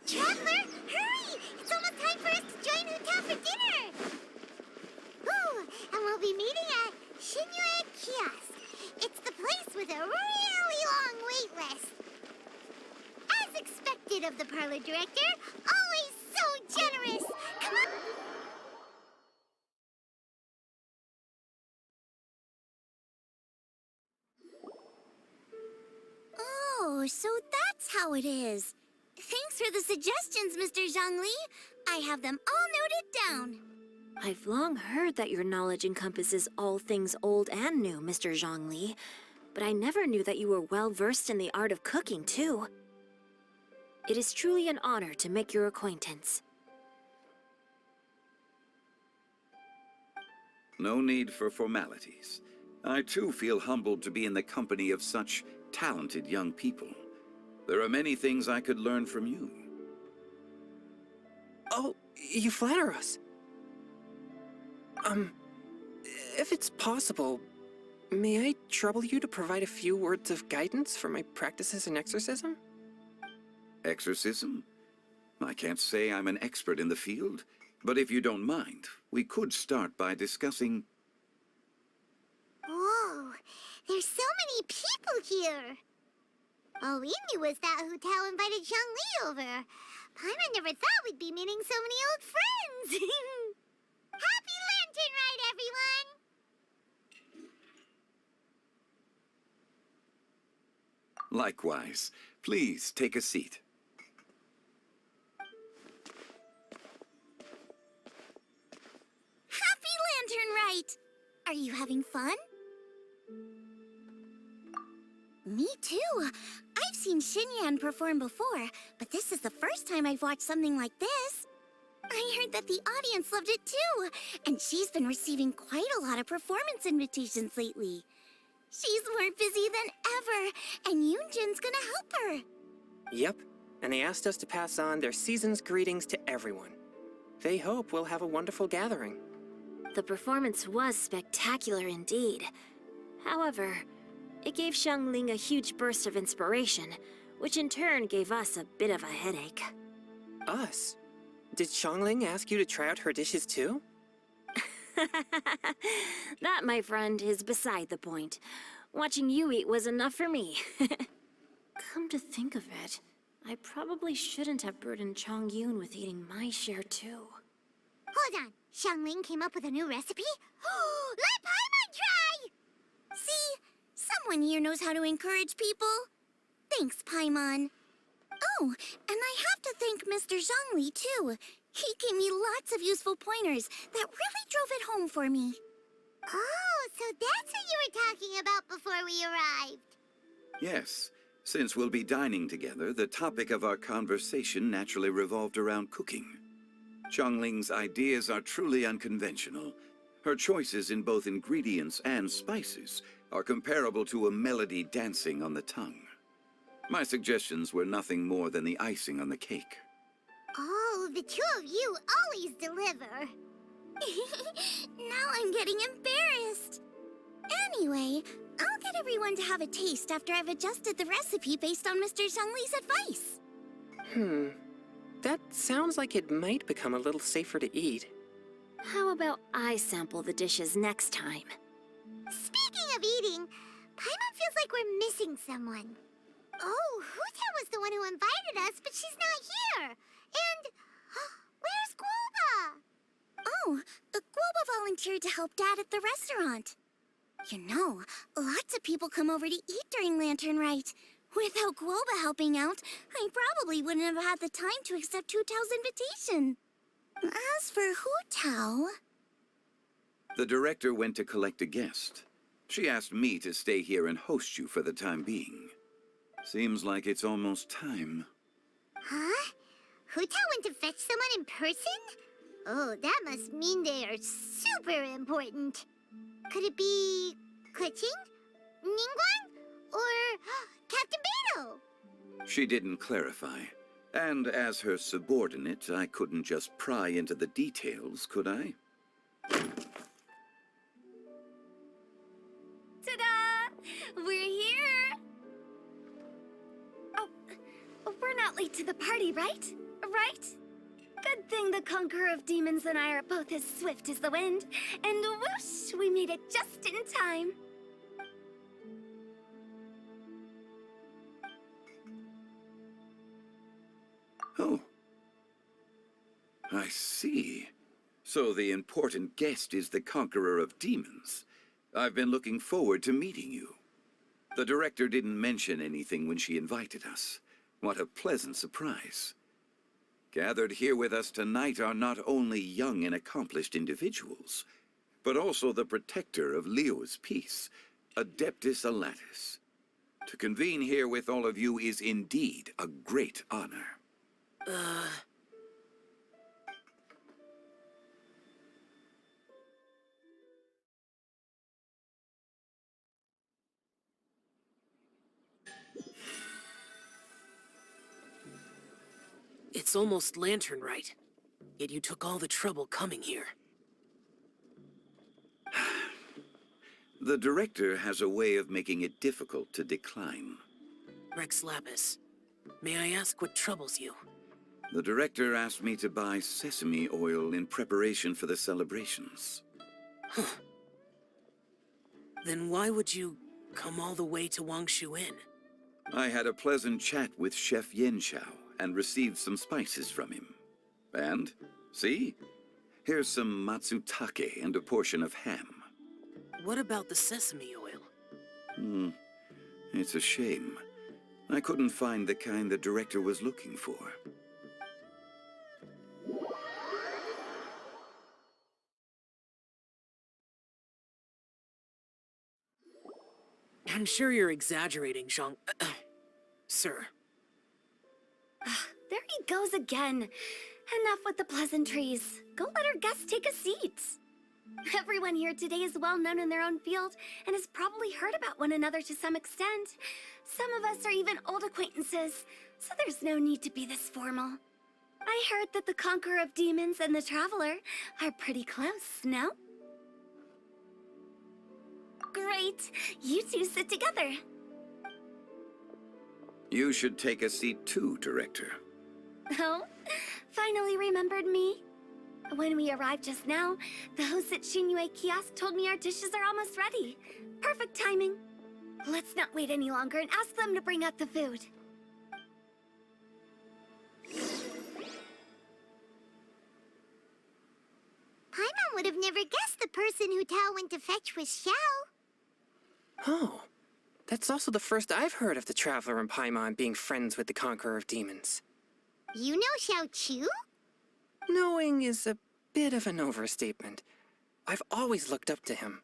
Traveler, hurry! It's almost time for us to join Huta for dinner! Ooh, and we'll be meeting at Shinyue Kiosk. It's the place with a really long wait list. As expected of the parlor director, always so generous! Come on! Oh, so that's how it is. Thanks for the suggestions, Mr. Zhongli. I have them all noted down. I've long heard that your knowledge encompasses all things old and new, Mr. Zhongli. But I never knew that you were well-versed in the art of cooking, too. It is truly an honor to make your acquaintance. No need for formalities. I too feel humbled to be in the company of such talented young people. There are many things I could learn from you. Oh, you flatter us. If it's possible, may I trouble you to provide a few words of guidance for my practices in exorcism? Exorcism? I can't say I'm an expert in the field, but if you don't mind, we could start by discussing... Whoa, there's so many people here. All we knew was that Hu Tao invited Zhongli over. Paimon never thought we'd be meeting so many old friends. Happy Lantern Rite, everyone! Likewise. Please take a seat. Happy Lantern Rite! Are you having fun? Me too. I've seen Xinyan perform before, but this is the first time I've watched something like this. I heard that the audience loved it too, and she's been receiving quite a lot of performance invitations lately. She's more busy than ever, and Yoonjin's gonna help her. Yep, and they asked us to pass on their season's greetings to everyone. They hope we'll have a wonderful gathering. The performance was spectacular indeed. However, it gave Xiangling a huge burst of inspiration, which in turn gave us a bit of a headache. Us? Did Xiangling ask you to try out her dishes too? That, my friend, is beside the point. Watching you eat was enough for me. Come to think of it, I probably shouldn't have burdened Chongyun with eating my share too. Hold on, Xiangling came up with a new recipe? Let Paimon try! See? Someone here knows how to encourage people. Thanks, Paimon. Oh, and I have to thank Mr. Zhongli, too. He gave me lots of useful pointers that really drove it home for me. Oh, so that's what you were talking about before we arrived. Yes. Since we'll be dining together, the topic of our conversation naturally revolved around cooking. Xiangling's ideas are truly unconventional. Her choices in both ingredients and spices are comparable to a melody dancing on the tongue. My suggestions were nothing more than the icing on the cake. Oh, the two of you always deliver. Now I'm getting embarrassed. Anyway, I'll get everyone to have a taste after I've adjusted the recipe based on Mr. Zhongli's advice. That sounds like it might become a little safer to eat. How about I sample the dishes next time? Speaking of eating, Paimon feels like we're missing someone. Oh, Huta was the one who invited us, but she's not here. And where's Guoba? Oh, Guoba volunteered to help Dad at the restaurant. You know, lots of people come over to eat during Lantern Rite. Without Guoba helping out, I probably wouldn't have had the time to accept Hu Tao's invitation. As for Hu Tao... The director went to collect a guest. She asked me to stay here and host you for the time being. Seems like it's almost time. Huh? Hu Tao went to fetch someone in person? Oh, that must mean they are super important. Could it be... Keqing? Ningguang? Or Captain Beidou? She didn't clarify. And as her subordinate, I couldn't just pry into the details, could I? Ta-da! We're here! Oh, we're not late to the party, right? Right? Good thing the Conqueror of Demons and I are both as swift as the wind. And whoosh, we made it just in time. Oh. I see. So the important guest is the Conqueror of Demons. I've been looking forward to meeting you. The director didn't mention anything when she invited us. What a pleasant surprise. Gathered here with us tonight are not only young and accomplished individuals, but also the protector of Leo's peace, Adeptus Alatus. To convene here with all of you is indeed a great honor. It's almost Lantern Rite, yet you took all the trouble coming here. The director has a way of making it difficult to decline. Rex Lapis, may I ask what troubles you? The director asked me to buy sesame oil in preparation for the celebrations. Then why would you come all the way to Wangshu Inn? I had a pleasant chat with Chef Yanxiao and received some spices from him. And, see? Here's some matsutake and a portion of ham. What about the sesame oil? It's a shame. I couldn't find the kind the director was looking for. I'm sure you're exaggerating, Zhang... Sir. There he goes again. Enough with the pleasantries. Go let our guests take a seat. Everyone here today is well known in their own field and has probably heard about one another to some extent. Some of us are even old acquaintances, so there's no need to be this formal. I heard that the Conqueror of Demons and the Traveler are pretty close, no? Great! You two sit together. You should take a seat too, Director. Oh? Finally remembered me? When we arrived just now, the host at Shinue Kiosk told me our dishes are almost ready. Perfect timing. Let's not wait any longer and ask them to bring out the food. Paimon would have never guessed the person Hu Tao went to fetch was Xiao. Oh, that's also the first I've heard of the Traveler and Paimon being friends with the Conqueror of Demons. You know Xiao Chu? Knowing is a bit of an overstatement. I've always looked up to him.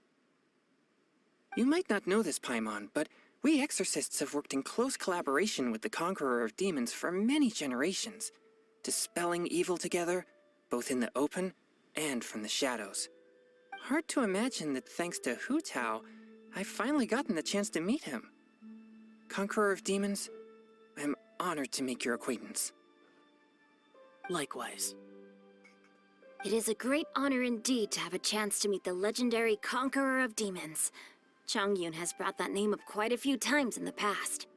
You might not know this, Paimon, but we exorcists have worked in close collaboration with the Conqueror of Demons for many generations, dispelling evil together, both in the open and from the shadows. Hard to imagine that thanks to Hu Tao, I've finally gotten the chance to meet him. Conqueror of Demons, I'm honored to make your acquaintance. Likewise. It is a great honor indeed to have a chance to meet the legendary Conqueror of Demons. Chongyun has brought that name up quite a few times in the past.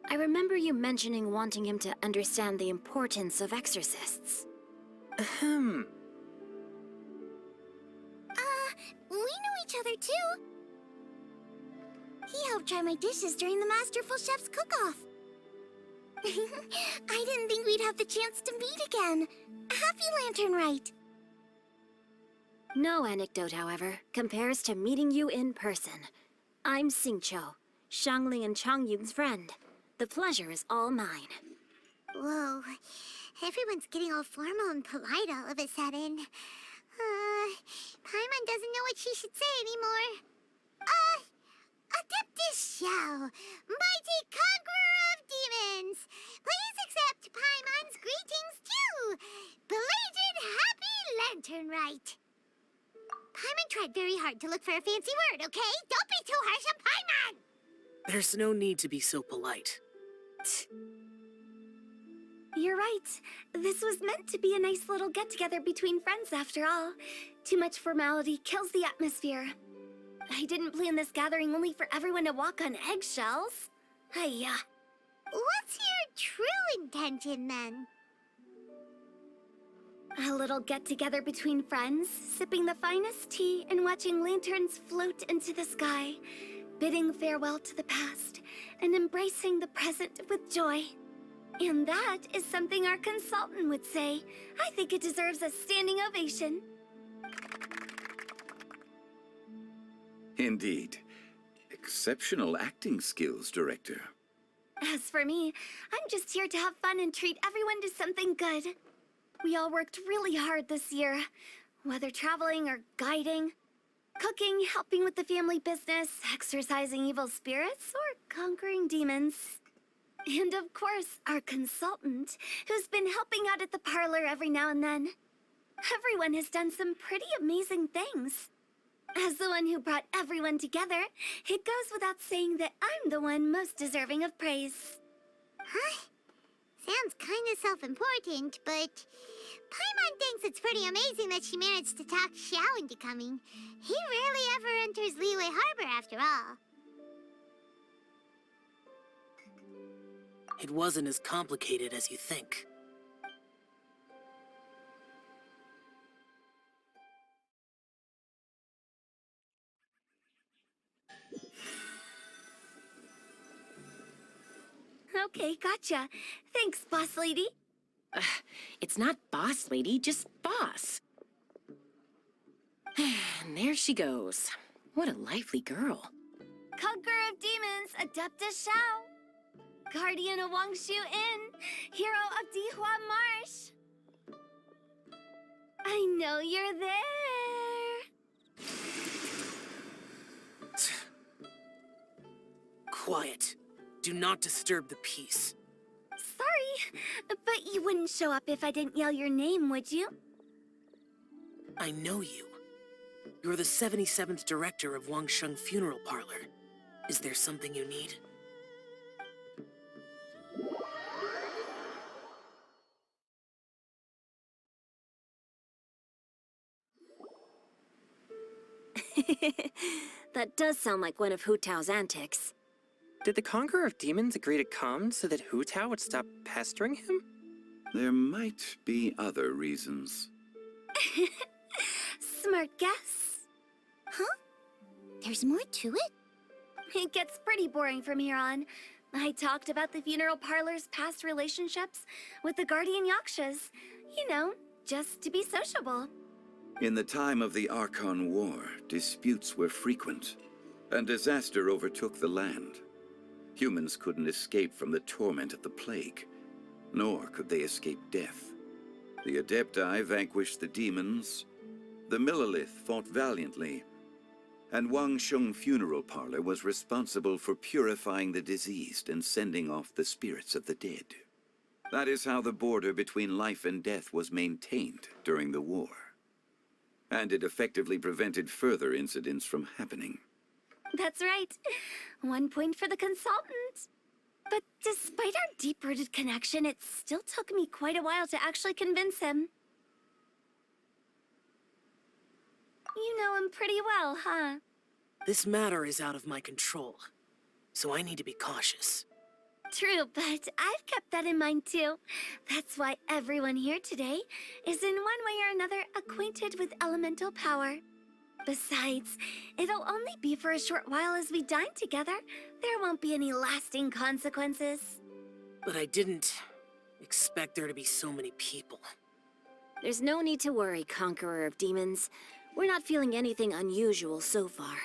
I remember you mentioning wanting him to understand the importance of exorcists. Ahem. We know each other too. He helped try my dishes during the Masterful Chef's cook-off. I didn't think we'd have the chance to meet again. Happy Lantern Rite. No anecdote, however, compares to meeting you in person. I'm Xingqiu, Xiangling and Changyun's friend. The pleasure is all mine. Whoa. Everyone's getting all formal and polite all of a sudden. Paimon doesn't know what she should say anymore. Adeptus Xiao, mighty conqueror of demons, please accept Paimon's greetings too. Belated Happy Lantern Rite. Paimon tried very hard to look for a fancy word, okay? Don't be too harsh on Paimon! There's no need to be so polite. You're right. This was meant to be a nice little get-together between friends after all. Too much formality kills the atmosphere. I didn't plan this gathering only for everyone to walk on eggshells. Hiya. What's your true intention, then? A little get-together between friends, sipping the finest tea and watching lanterns float into the sky, bidding farewell to the past, and embracing the present with joy. And that is something our consultant would say. I think it deserves a standing ovation. Indeed. Exceptional acting skills, Director. As for me, I'm just here to have fun and treat everyone to something good. We all worked really hard this year, whether traveling or guiding, cooking, helping with the family business, exorcising evil spirits, or conquering demons. And of course, our consultant, who's been helping out at the parlor every now and then. Everyone has done some pretty amazing things. As the one who brought everyone together, it goes without saying that I'm the one most deserving of praise. Huh? Sounds kind of self-important, but Paimon thinks it's pretty amazing that she managed to talk Xiao into coming. He rarely ever enters Liyue Harbor, after all. It wasn't as complicated as you think. Okay, gotcha. Thanks, boss lady. It's not boss lady, just boss. And there she goes. What a lively girl. Conqueror of demons, Adeptus Xiao. Guardian of Wangshu Inn, hero of Dihua Marsh. I know you're there. Quiet. Do not disturb the peace. Sorry, but you wouldn't show up if I didn't yell your name, would you? I know you. You're the 77th director of Wangsheng Funeral Parlor. Is there something you need? That does sound like one of Hu Tao's antics. Did the Conqueror of Demons agree to come so that Hu Tao would stop pestering him? There might be other reasons. Smart guess. Huh? There's more to it? It gets pretty boring from here on. I talked about the funeral parlor's past relationships with the guardian yakshas. You know, just to be sociable. In the time of the Archon War, disputes were frequent, and disaster overtook the land. Humans couldn't escape from the torment of the plague, nor could they escape death. The Adepti vanquished the demons, the Millelith fought valiantly, and Wangsheng Funeral Parlor was responsible for purifying the diseased and sending off the spirits of the dead. That is how the border between life and death was maintained during the war. And it effectively prevented further incidents from happening. That's right. 1 point for the consultant. But despite our deep-rooted connection, it still took me quite a while to actually convince him. You know him pretty well, huh? This matter is out of my control, so I need to be cautious. True, but I've kept that in mind too. That's why everyone here today is in one way or another acquainted with elemental power. Besides, it'll only be for a short while as we dine together. There won't be any lasting consequences. But I didn't expect there to be so many people. There's no need to worry, Conqueror of Demons. We're not feeling anything unusual so far.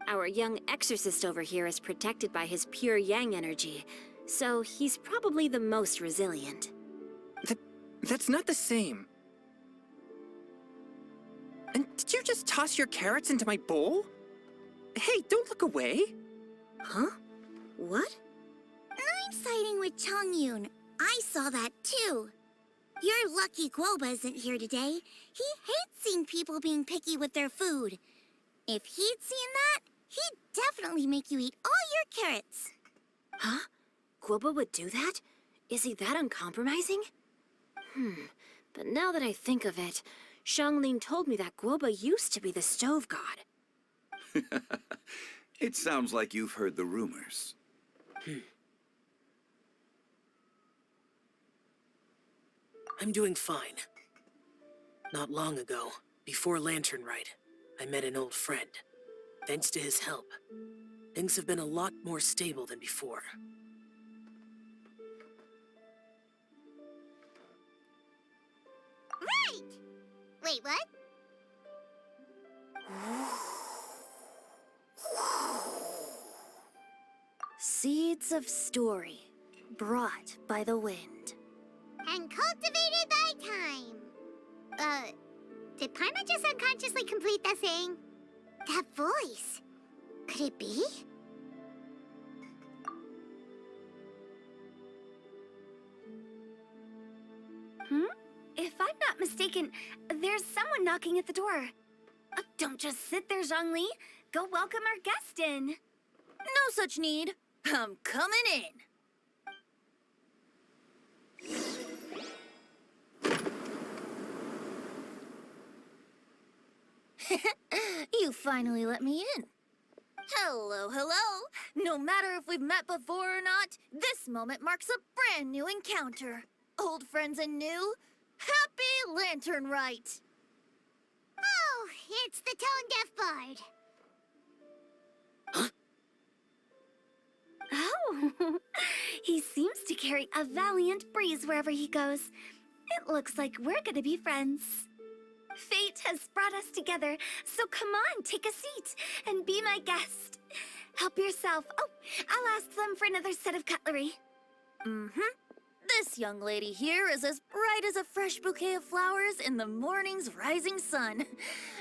Our young exorcist over here is protected by his pure yang energy, so he's probably the most resilient. That's not the same. And did you just toss your carrots into my bowl? Hey, don't look away. Huh? What? I'm siding with Chongyun. I saw that too. You're lucky Guoba isn't here today. He hates seeing people being picky with their food. If he'd seen that, he'd definitely make you eat all your carrots. Huh? Guoba would do that? Is he that uncompromising? But now that I think of it, Xiangling told me that Guoba used to be the stove god. It sounds like you've heard the rumors. I'm doing fine. Not long ago, before Lantern Rite, I met an old friend. Thanks to his help, things have been a lot more stable than before. Right! Wait, what? Seeds of story, brought by the wind. And cultivated by time. Did Paimon just unconsciously complete that thing? That voice. Could it be? If I'm not mistaken, there's someone knocking at the door. Don't just sit there, Zhongli. Go welcome our guest in. No such need. I'm coming in. You finally let me in. Hello, hello. No matter if we've met before or not, this moment marks a brand new encounter. Old friends and new, happy Lantern Rite. Oh, it's the tone-deaf bard. Oh, he seems to carry a valiant breeze wherever he goes. It looks like we're gonna be friends. Fate has brought us together, so come on, take a seat and be my guest. Help yourself. Oh, I'll ask them for another set of cutlery. This young lady here is as bright as a fresh bouquet of flowers in the morning's rising sun.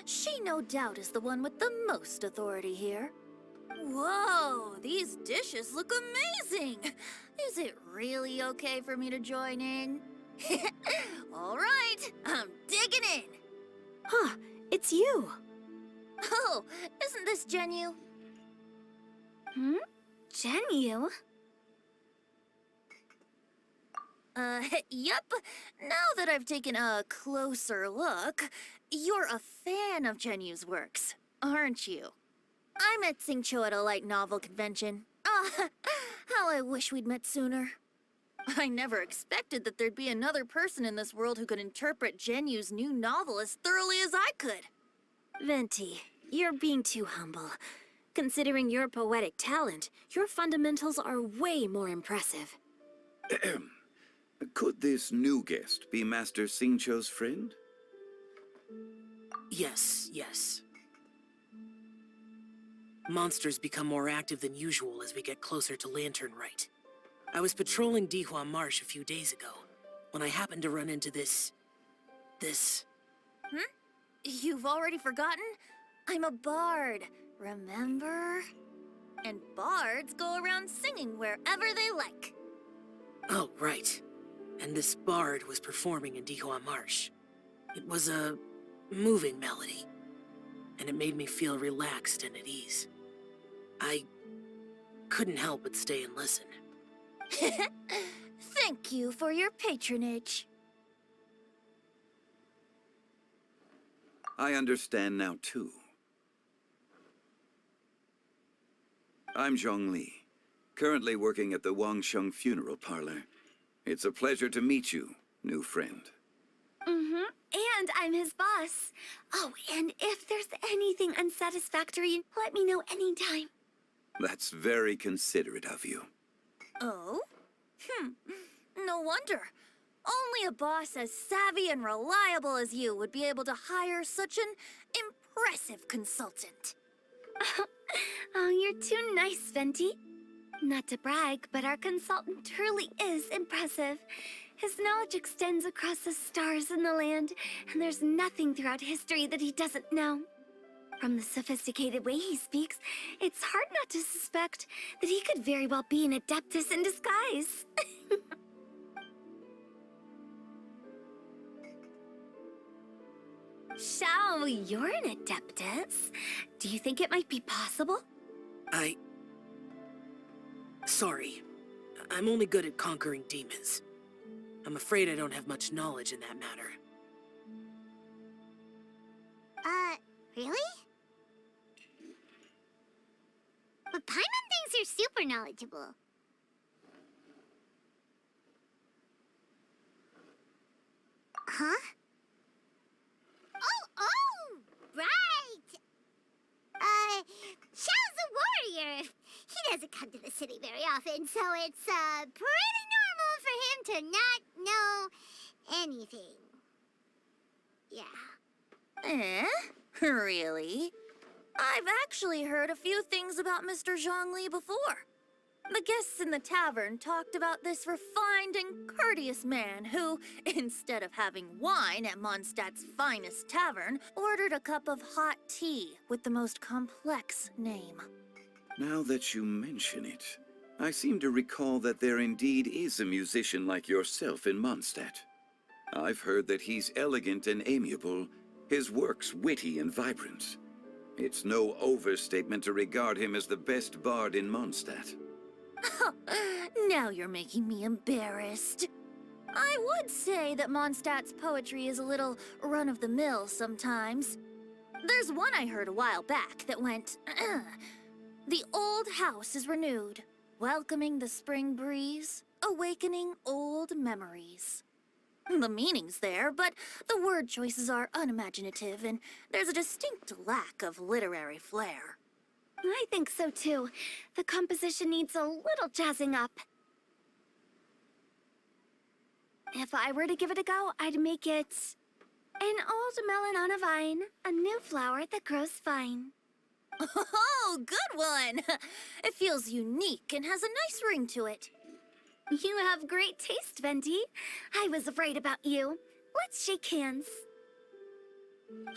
She no doubt is the one with the most authority here. Whoa, these dishes look amazing! Is it really okay for me to join in? All right, I'm digging in! Huh, it's you! Oh, isn't this Genyu? Genyu? Yep. Now that I've taken a closer look, you're a fan of Genyu's works, aren't you? I met Xingqiu at a light novel convention. Ah, how I wish we'd met sooner. I never expected that there'd be another person in this world who could interpret Genyu's new novel as thoroughly as I could. Venti, you're being too humble. Considering your poetic talent, your fundamentals are way more impressive. Could this new guest be Master Xingqiu's friend? Yes. Monsters become more active than usual as we get closer to Lantern Rite. I was patrolling Dihua Marsh a few days ago, when I happened to run into this... You've already forgotten? I'm a bard, remember? And bards go around singing wherever they like. Oh, right. And this bard was performing in Dihua Marsh. It was a moving melody, and it made me feel relaxed and at ease. I couldn't help but stay and listen. Thank you for your patronage. I understand now, too. I'm Zhongli, currently working at the Wangsheng Funeral Parlor. It's a pleasure to meet you, new friend. And I'm his boss. Oh, and if there's anything unsatisfactory, let me know anytime. That's very considerate of you. Oh? No wonder. Only a boss as savvy and reliable as you would be able to hire such an impressive consultant. You're too nice, Venti. Not to brag, but our consultant truly is impressive. His knowledge extends across the stars and the land, and there's nothing throughout history that he doesn't know. From the sophisticated way he speaks, it's hard not to suspect that he could very well be an adeptus in disguise. Xiao, you're an adeptus. Do you think it might be possible? Sorry. I'm only good at conquering demons. I'm afraid I don't have much knowledge in that matter. Really? But Paimon thinks you're super knowledgeable. Huh? Oh, right! Xiao's a warrior. He doesn't come to the city very often, so it's, pretty normal for him to not know anything. Yeah. Really? I've actually heard a few things about Mr. Zhongli before. The guests in the tavern talked about this refined and courteous man who, instead of having wine at Mondstadt's finest tavern, ordered a cup of hot tea with the most complex name. Now that you mention it, I seem to recall that there indeed is a musician like yourself in Mondstadt. I've heard that he's elegant and amiable, his works witty and vibrant. It's no overstatement to regard him as the best bard in Mondstadt. Now you're making me embarrassed. I would say that Mondstadt's poetry is a little run-of-the-mill sometimes. There's one I heard a while back that went, "The old house is renewed, welcoming the spring breeze, awakening old memories." The meaning's there, but the word choices are unimaginative, and there's a distinct lack of literary flair. I think so too. The composition needs a little jazzing up. If I were to give it a go, I'd make it an old melon on a vine, a new flower that grows fine. Oh, good one! It feels unique and has a nice ring to it. You have great taste, Venti. I was afraid about you. Let's shake hands.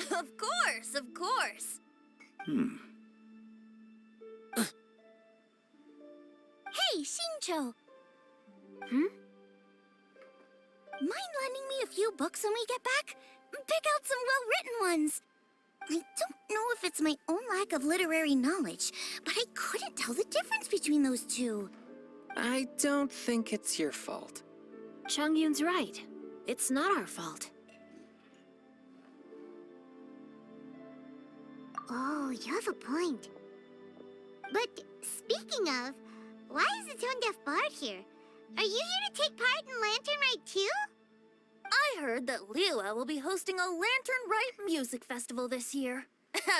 Of course, of course. Hey, Shincho! Mind lending me a few books when we get back? Pick out some well-written ones. I don't know if it's my own lack of literary knowledge, but I couldn't tell the difference between those two. I don't think it's your fault. Chongyun's right. It's not our fault. Oh, you have a point. But speaking of, why is the tone-deaf bard here? Are you here to take part in Lantern Rite too? I heard that Liyue will be hosting a Lantern Rite music festival this year.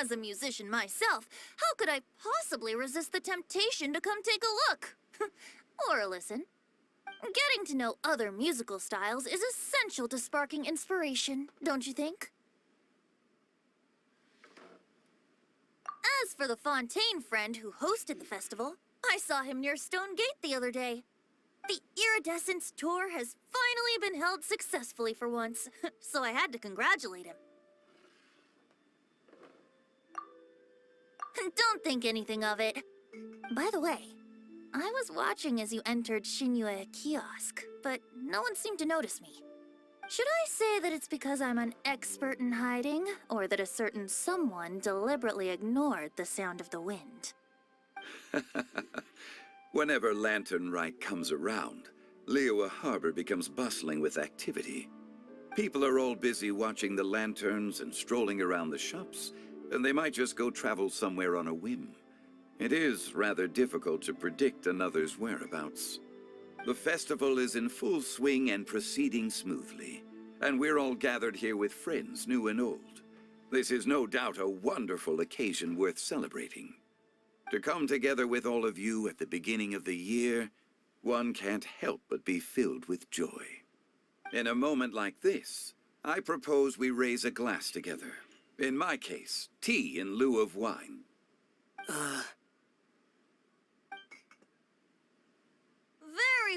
As a musician myself, how could I possibly resist the temptation to come take a look? Or listen. Getting to know other musical styles is essential to sparking inspiration, don't you think? As for the Fontaine friend who hosted the festival, I saw him near Stone Gate the other day. The Iridescence tour has finally been held successfully for once, so I had to congratulate him. Don't think anything of it. By the way, I was watching as you entered Shinyue Kiosk, but no one seemed to notice me. Should I say that it's because I'm an expert in hiding, or that a certain someone deliberately ignored the sound of the wind? Whenever Lantern Rite comes around, Liyue Harbor becomes bustling with activity. People are all busy watching the lanterns and strolling around the shops, and they might just go travel somewhere on a whim. It is rather difficult to predict another's whereabouts. The festival is in full swing and proceeding smoothly, and we're all gathered here with friends, new and old. This is no doubt a wonderful occasion worth celebrating. To come together with all of you at the beginning of the year, one can't help but be filled with joy. In a moment like this, I propose we raise a glass together. In my case, tea in lieu of wine.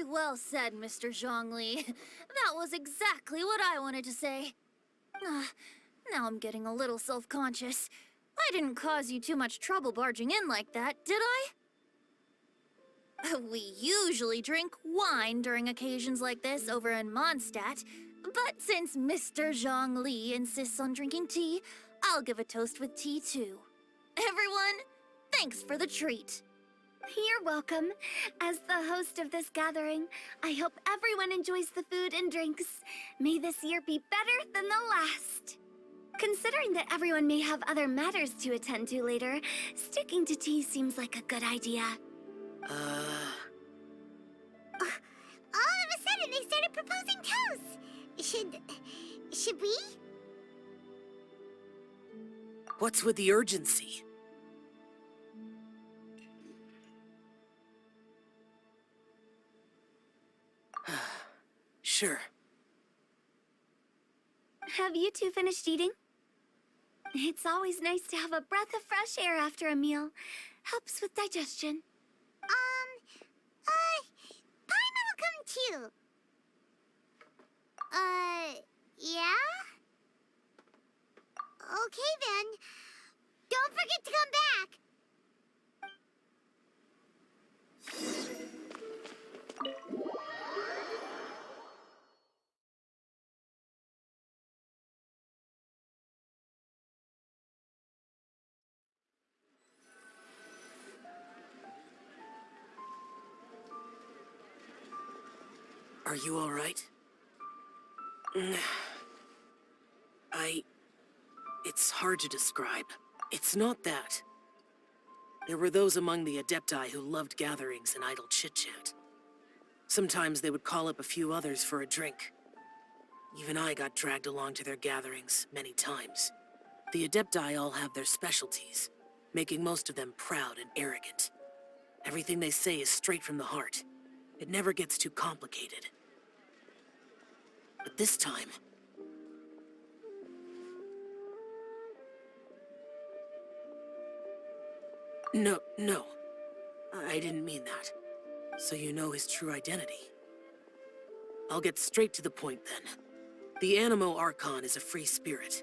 well said, Mr. Zhongli. That was exactly what I wanted to say. Now I'm getting a little self-conscious. I didn't cause you too much trouble barging in like that, did I? We usually drink wine during occasions like this over in Mondstadt, but since Mr. Zhongli insists on drinking tea, I'll give a toast with tea too. Everyone, thanks for the treat. You're welcome. As the host of this gathering, I hope everyone enjoys the food and drinks. May this year be better than the last. Considering that everyone may have other matters to attend to later, sticking to tea seems like a good idea. All of a sudden, they started proposing toasts. Should we? What's with the urgency? Sure. Have you two finished eating? It's always nice to have a breath of fresh air after a meal. Helps with digestion. Paimon will come too. Yeah? Okay then. Don't forget to come back. Are you all right? It's hard to describe. It's not that. There were those among the Adepti who loved gatherings and idle chit-chat. Sometimes they would call up a few others for a drink. Even I got dragged along to their gatherings many times. The Adepti all have their specialties, making most of them proud and arrogant. Everything they say is straight from the heart. It never gets too complicated. But this time... No. I didn't mean that. So you know his true identity. I'll get straight to the point then. The Animo Archon is a free spirit,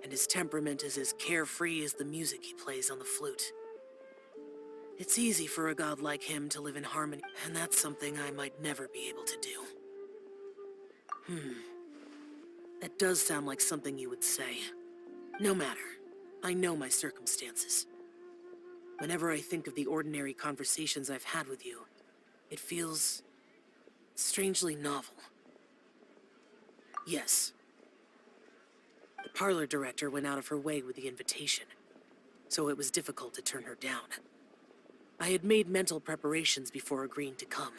and his temperament is as carefree as the music he plays on the flute. It's easy for a god like him to live in harmony, and that's something I might never be able to do. That does sound like something you would say. No matter. I know my circumstances. Whenever I think of the ordinary conversations I've had with you, it feels strangely novel. Yes. The parlor director went out of her way with the invitation, so it was difficult to turn her down. I had made mental preparations before agreeing to come.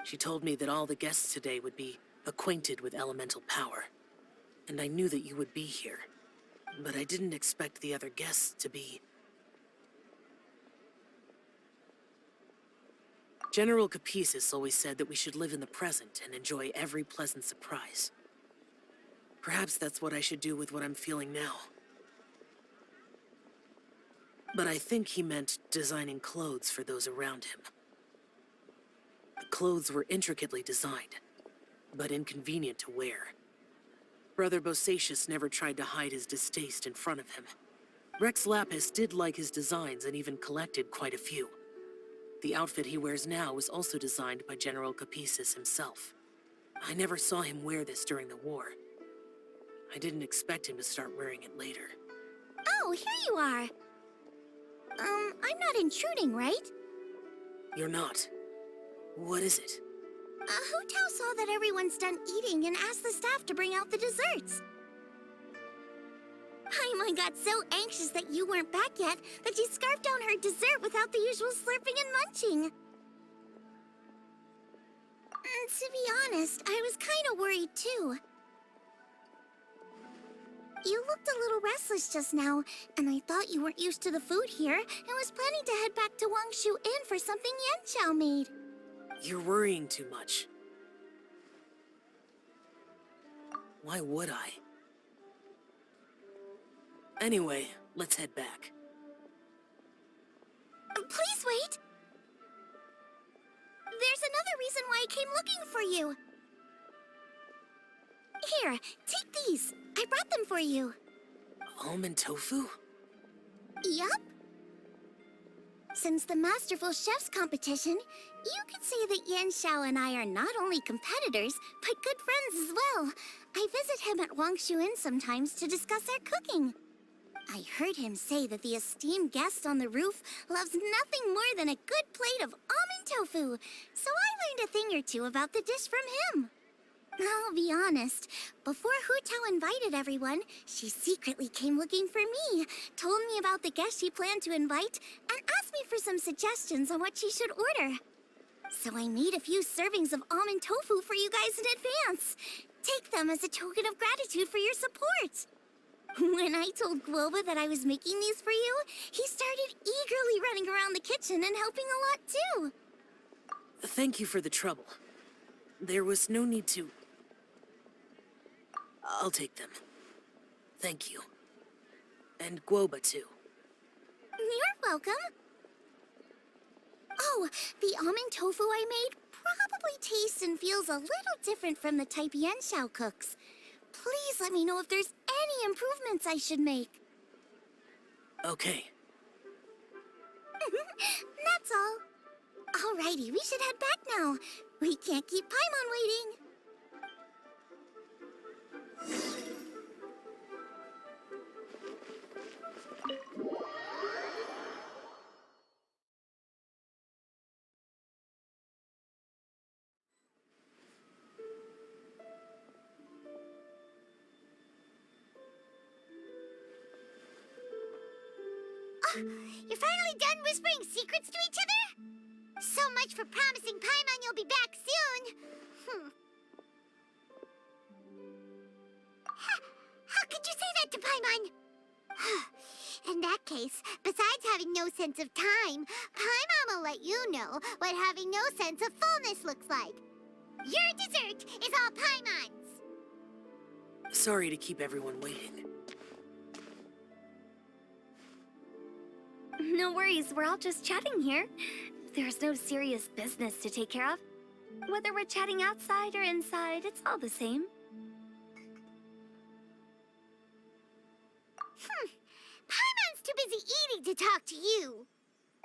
She told me that all the guests today would be acquainted with elemental power, and I knew that you would be here. But I didn't expect the other guests to be... General Capisis always said that we should live in the present and enjoy every pleasant surprise. Perhaps that's what I should do with what I'm feeling now. But I think he meant designing clothes for those around him. The clothes were intricately designed, but inconvenient to wear. Brother Bosacius never tried to hide his distaste in front of him. Rex Lapis did like his designs and even collected quite a few. The outfit he wears now was also designed by General Capisis himself. I never saw him wear this during the war. I didn't expect him to start wearing it later. Oh, here you are. I'm not intruding, right? You're not. What is it? Hu Tao saw that everyone's done eating and asked the staff to bring out the desserts. Paimon got so anxious that you weren't back yet that she scarfed down her dessert without the usual slurping and munching. To be honest, I was kind of worried too. You looked a little restless just now, and I thought you weren't used to the food here and was planning to head back to Wangshu Inn for something Yanqiao made. You're worrying too much. Why would I? Anyway, let's head back. Please wait! There's another reason why I came looking for you. Here, take these. I brought them for you. Almond tofu? Yup. Since the Masterful Chef's competition, you could say that Yan Xiao and I are not only competitors, but good friends as well. I visit him at Wangshu Inn sometimes to discuss our cooking. I heard him say that the esteemed guest on the roof loves nothing more than a good plate of almond tofu, so I learned a thing or two about the dish from him. I'll be honest, before Hu Tao invited everyone, she secretly came looking for me, told me about the guests she planned to invite, and asked me for some suggestions on what she should order. So I made a few servings of almond tofu for you guys in advance. Take them as a token of gratitude for your support. When I told Guoba that I was making these for you, he started eagerly running around the kitchen and helping a lot too. Thank you for the trouble. There was no need to... I'll take them. Thank you. And Guoba too. You're welcome. Oh, the almond tofu I made probably tastes and feels a little different from the type Yan Xiao cooks. Please let me know if there's any improvements I should make. Okay. That's all. Alrighty, we should head back now. We can't keep Paimon waiting. You're finally done whispering secrets to each other? So much for promising Paimon you'll be back soon. How could you say that to Paimon? In that case, besides having no sense of time, Paimon will let you know what having no sense of fullness looks like. Your dessert is all Paimon's. Sorry to keep everyone waiting. No worries, we're all just chatting here. There's no serious business to take care of. Whether we're chatting outside or inside, it's all the same. Paimon's too busy eating to talk to you.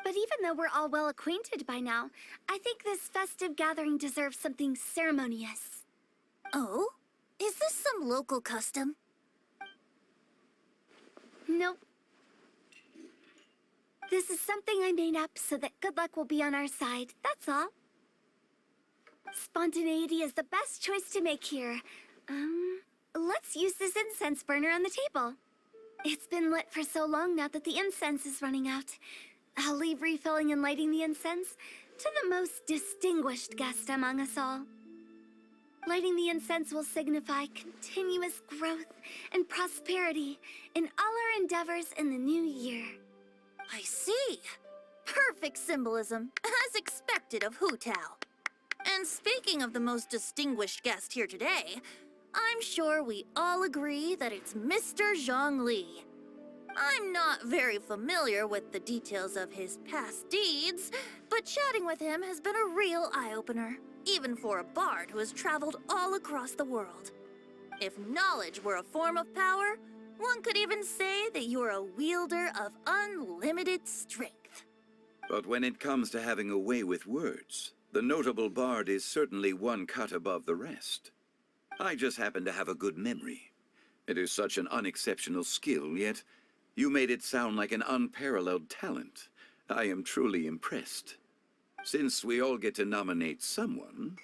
But even though we're all well acquainted by now, I think this festive gathering deserves something ceremonious. Oh? Is this some local custom? Nope. This is something I made up so that good luck will be on our side, that's all. Spontaneity is the best choice to make here. Let's use this incense burner on the table. It's been lit for so long now that the incense is running out. I'll leave refilling and lighting the incense to the most distinguished guest among us all. Lighting the incense will signify continuous growth and prosperity in all our endeavors in the new year. I see. Perfect symbolism, as expected of Hu Tao. And speaking of the most distinguished guest here today, I'm sure we all agree that it's Mr. Zhongli. I'm not very familiar with the details of his past deeds, but chatting with him has been a real eye-opener, even for a bard who has traveled all across the world. If knowledge were a form of power, one could even say that you're a wielder of unlimited strength. But when it comes to having a way with words, the notable bard is certainly one cut above the rest. I just happen to have a good memory. It is such an unexceptional skill, yet you made it sound like an unparalleled talent. I am truly impressed. Since we all get to nominate someone...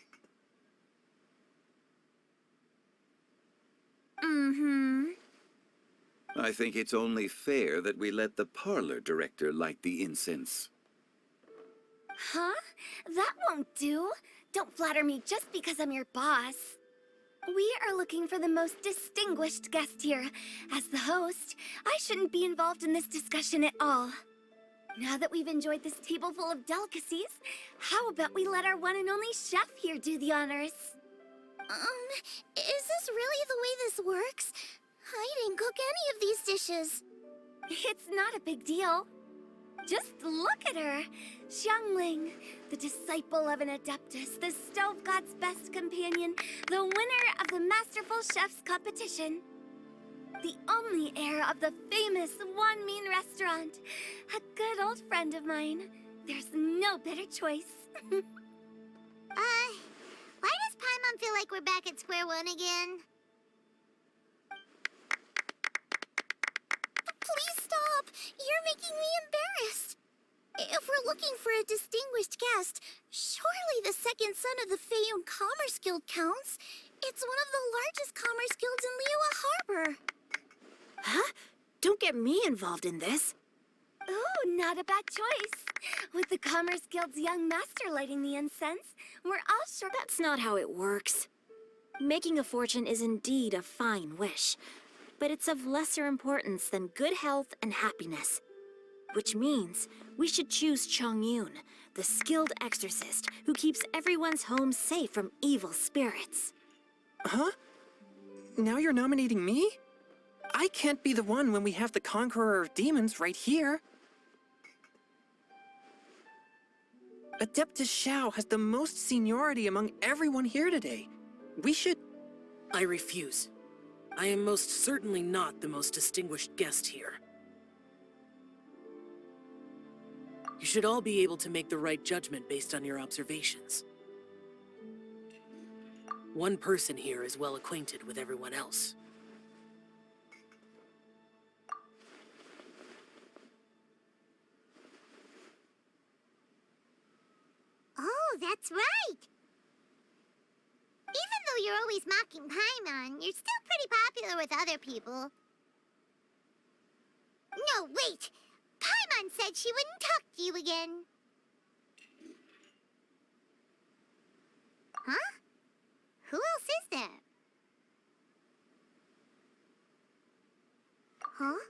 I think it's only fair that we let the parlor director light the incense. Huh? That won't do. Don't flatter me just because I'm your boss. We are looking for the most distinguished guest here. As the host, I shouldn't be involved in this discussion at all. Now that we've enjoyed this table full of delicacies, how about we let our one and only chef here do the honors? Is this really the way this works? I didn't cook any of these dishes. It's not a big deal. Just look at her! Xiangling, the disciple of an adeptus, the stove god's best companion, the winner of the Masterful Chef's competition. The only heir of the famous Wan Min restaurant. A good old friend of mine. There's no better choice. Why does Paimon feel like we're back at square one again? Please stop! You're making me embarrassed. If we're looking for a distinguished guest, surely the second son of the Feiyun Commerce Guild counts. It's one of the largest commerce guilds in Liyue Harbor. Huh? Don't get me involved in this. Ooh, not a bad choice. With the Commerce Guild's young master lighting the incense, we're all sure... That's not how it works. Making a fortune is indeed a fine wish, but it's of lesser importance than good health and happiness. Which means we should choose Chongyun, the skilled exorcist who keeps everyone's home safe from evil spirits. Huh? Now you're nominating me? I can't be the one when we have the Conqueror of Demons right here. Adeptus Xiao has the most seniority among everyone here today. We should... I refuse. I am most certainly not the most distinguished guest here. You should all be able to make the right judgment based on your observations. One person here is well acquainted with everyone else. Oh, that's right! Even though you're always mocking Paimon, you're still pretty popular with other people. No, wait! Paimon said she wouldn't talk to you again. Huh? Who else is there? Huh?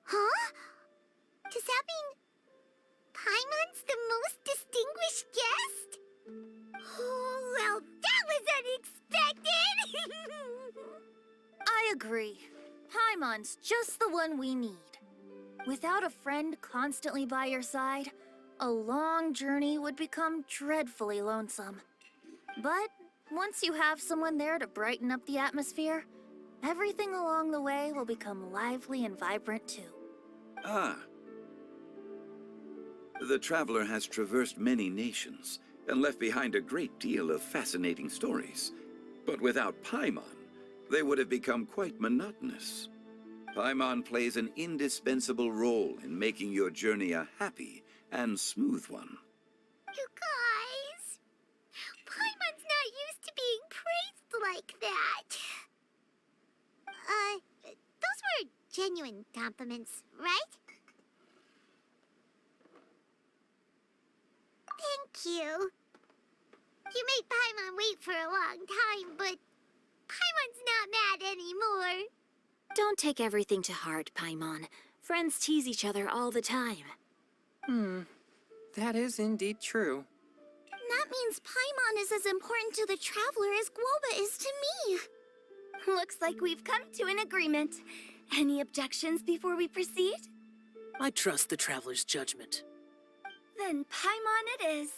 Huh? Does that mean Paimon's the most distinguished guest? Oh, well, that was unexpected! I agree. Paimon's just the one we need. Without a friend constantly by your side, a long journey would become dreadfully lonesome. But once you have someone there to brighten up the atmosphere, everything along the way will become lively and vibrant too. Ah. The traveler has traversed many nations and left behind a great deal of fascinating stories. But without Paimon, they would have become quite monotonous. Paimon plays an indispensable role in making your journey a happy and smooth one. You guys, Paimon's not used to being praised like that. Those were genuine compliments, right? Thank you. You made Paimon wait for a long time, but Paimon's not mad anymore. Don't take everything to heart, Paimon. Friends tease each other all the time. That is indeed true. That means Paimon is as important to the traveler as Guoba is to me. Looks like we've come to an agreement. Any objections before we proceed? I trust the traveler's judgment. Then Paimon it is.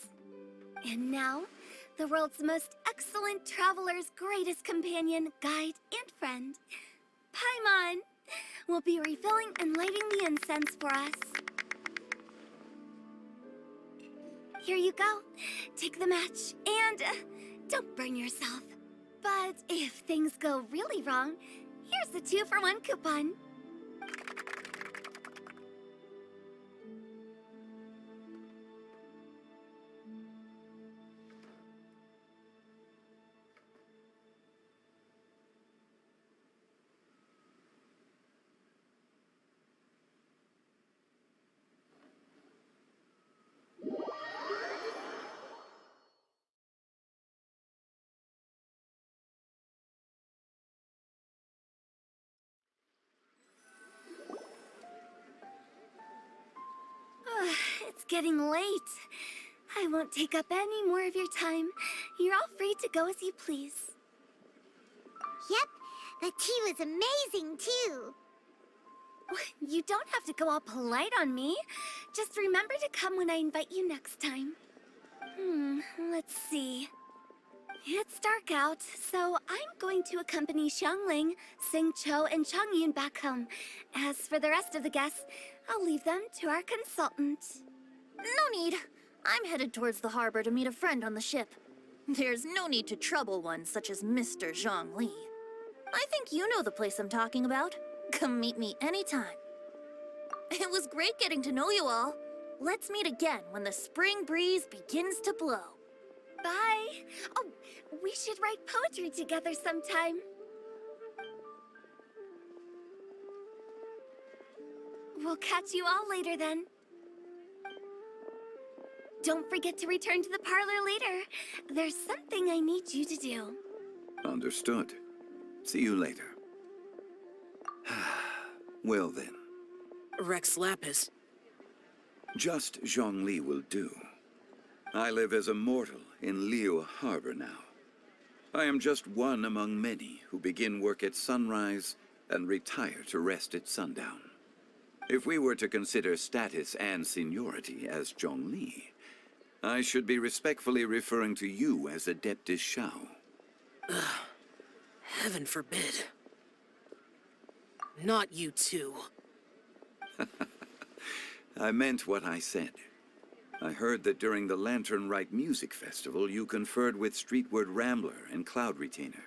And now, the world's most excellent traveler's greatest companion, guide, and friend, Paimon, will be refilling and lighting the incense for us. Here you go. Take the match, and don't burn yourself. But if things go really wrong, here's the 2-for-1 coupon. It's getting late. I won't take up any more of your time. You're all free to go as you please. Yep, the tea was amazing, too. You don't have to go all polite on me. Just remember to come when I invite you next time. Let's see. It's dark out, so I'm going to accompany Xiangling, Xingqiu, and Chongyun back home. As for the rest of the guests, I'll leave them to our consultant. No need. I'm headed towards the harbor to meet a friend on the ship. There's no need to trouble one such as Mr. Zhongli. I think you know the place I'm talking about. Come meet me anytime. It was great getting to know you all. Let's meet again when the spring breeze begins to blow. Bye. Oh, we should write poetry together sometime. We'll catch you all later then. Don't forget to return to the parlor later. There's something I need you to do. Understood. See you later. Well then. Rex Lapis. Just Zhongli will do. I live as a mortal in Liyue Harbor now. I am just one among many who begin work at sunrise and retire to rest at sundown. If we were to consider status and seniority as Zhongli, I should be respectfully referring to you as Adeptus Shao. Heaven forbid. Not you too. I meant what I said. I heard that during the Lantern Rite music festival, you conferred with Streetward Rambler and Cloud Retainer.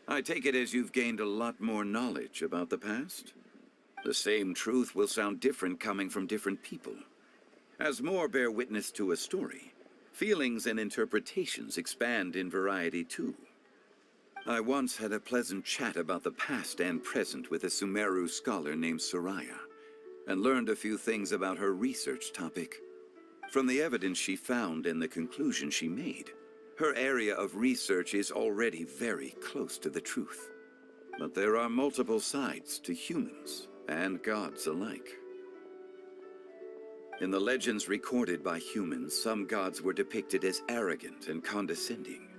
I take it as you've gained a lot more knowledge about the past? The same truth will sound different coming from different people. As more bear witness to a story, feelings and interpretations expand in variety too. I once had a pleasant chat about the past and present with a Sumeru scholar named Soraya, and learned a few things about her research topic. From the evidence she found and the conclusion she made, her area of research is already very close to the truth. But there are multiple sides to humans and gods alike. In the legends recorded by humans, some gods were depicted as arrogant and condescending,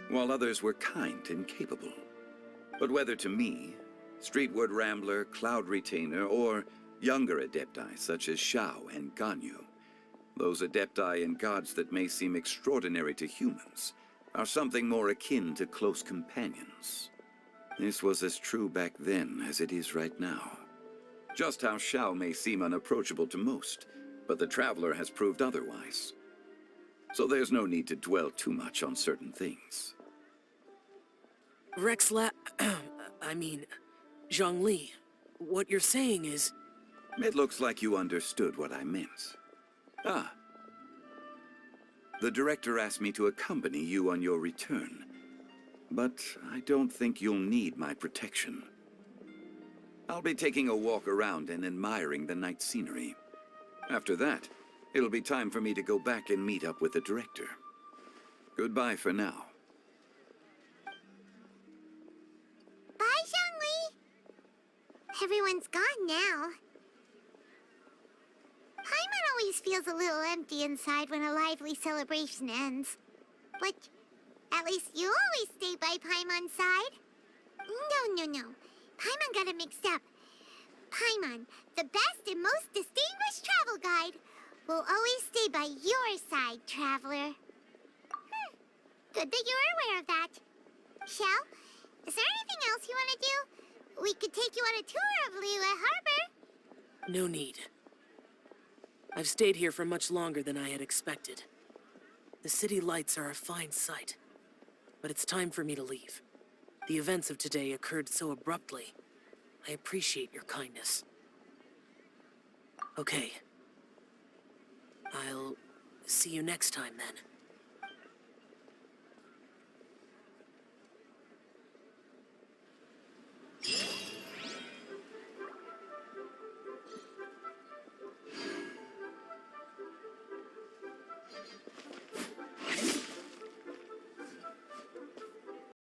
while others were kind and capable. But whether to me, Streetward Rambler, Cloud Retainer, or younger adepti such as Shao and Ganyu, those adepti and gods that may seem extraordinary to humans are something more akin to close companions. This was as true back then as it is right now. Just how Shao may seem unapproachable to most, but the Traveler has proved otherwise. So there's no need to dwell too much on certain things. Zhongli, what you're saying is... It looks like you understood what I meant. Ah. The director asked me to accompany you on your return, but I don't think you'll need my protection. I'll be taking a walk around and admiring the night scenery. After that, it'll be time for me to go back and meet up with the director. Goodbye for now. Bye, Zhongli! Everyone's gone now. Paimon always feels a little empty inside when a lively celebration ends. But at least you always stay by Paimon's side. No. Paimon got it mixed up. Paimon, the best and most distinguished travel guide, will always stay by your side, Traveler. Good that you're aware of that. Shell, is there anything else you want to do? We could take you on a tour of Liyue Harbor. No need. I've stayed here for much longer than I had expected. The city lights are a fine sight, but it's time for me to leave. The events of today occurred so abruptly. I appreciate your kindness. Okay. I'll see you next time then.